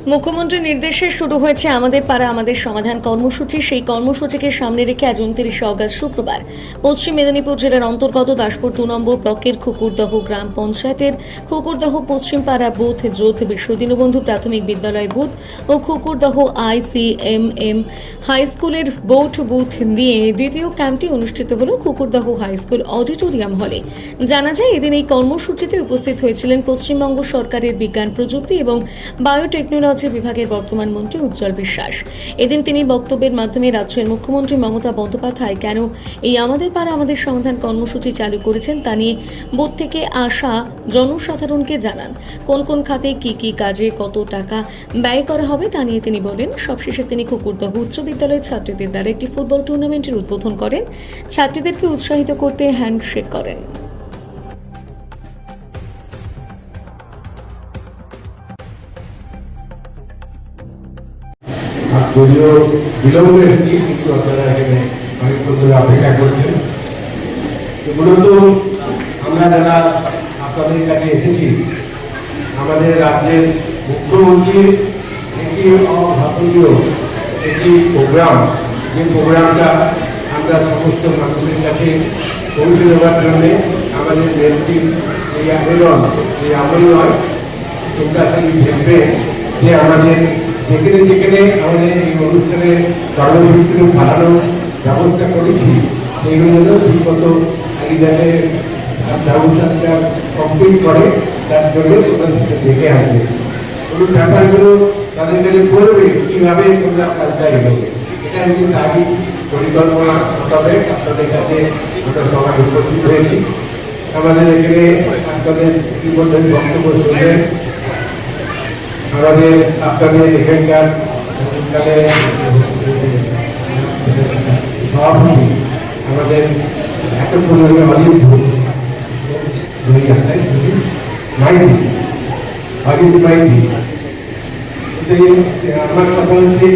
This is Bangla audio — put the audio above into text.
মুখ্যমন্ত্রীর নির্দেশে শুরু হয়েছে আমাদের পাড়া আমাদের সমাধান কর্মসূচি। সেই কর্মসূচিকে সামনে রেখে আজ 29 অগস্ট শুক্রবার পশ্চিম মেদিনীপুর জেলার অন্তর্গত দাসপুর 2 নম্বর ব্লকের খুকুরদহ গ্রাম পঞ্চায়েতের খুকুরদহ পশ্চিম পাড়া বুথ যৌথ বিশ্ব দীনবন্ধু প্রাথমিক বিদ্যালয় বুথ ও খুকুরদহ ICMM হাই স্কুলের বোট বুথ নিয়ে দ্বিতীয় ক্যাম্পটি অনুষ্ঠিত হল খুকুরদহ হাই স্কুল অডিটোরিয়াম হলে। জানা যায়, এদিন এই কর্মসূচিতে উপস্থিত হয়েছিলেন পশ্চিমবঙ্গ সরকারের বিজ্ঞান প্রযুক্তি এবং বায়োটেকনোলজি বিভাগের বর্তমান মন্ত্রী উজ্জ্বল বিশ্বাস। এদিন তিনি বক্তব্যের মাধ্যমে রাজ্যের মুখ্যমন্ত্রী মমতা বন্দ্যোপাধ্যায় কেন এই আমাদের পাড়া আমাদের সমাধান কর্মসূচি চালু করেছেন তা নিয়ে বুথ থেকে আসা জনসাধারণকে জানান। কোন কোন খাতে কি কি কাজে কত টাকা ব্যয় করা হবে তা নিয়ে তিনি বলেন। সবশেষে তিনি খুকুরদহ উচ্চ বিদ্যালয়ের ছাত্রীদের দ্বারা একটি ফুটবল টুর্নামেন্টের উদ্বোধন করেন। ছাত্রীদেরকে উৎসাহিত করতে হ্যান্ডশেক করেন। যদিও বিলম্বে এসেছি, কিন্তু আপনারা এখানে অনেকক্ষণ ধরে অপেক্ষা করছেন। মূলত আমরা যারা আপনাদের কাছে এসেছি, আমাদের রাজ্যের মুখ্যমন্ত্রীর একটি অভাবনীয় একটি প্রোগ্রাম, যে প্রোগ্রামটা আমরা সমস্ত মানুষের কাছে পৌঁছে দেওয়ার জন্যে আমাদের নেত্রীর এই আবেদন, এই আন্দোলন তোমরা সেই দেখবে যে আমাদের যেখানে যেখানে আমাদের এই অনুষ্ঠানে কর্মসূচিগুলো বাড়ানোর ব্যবস্থা করেছি, সেইগুলো ঠিকমতো আগে ব্যবস্থাটা কমপ্লিট করে, তার জন্য তোমরা দেখে আসবে। কোনো ব্যাপারগুলো তাদের কাছে বলবে কীভাবে তোমরা কাজটা এগোবে। এটা কিন্তু তারই পরিকল্পনা হবে। আপনাদের কাছে আমরা সবাই উপস্থিত হয়েছি। আমাদের এখানে আপনাদের ইতিমধ্যে বক্তব্য শুনবেন। আমাদের আপনাদের এখানকার সভাপতি আমাদের এত পরিমাণে অজিত মাইতি। আমার কথা হচ্ছে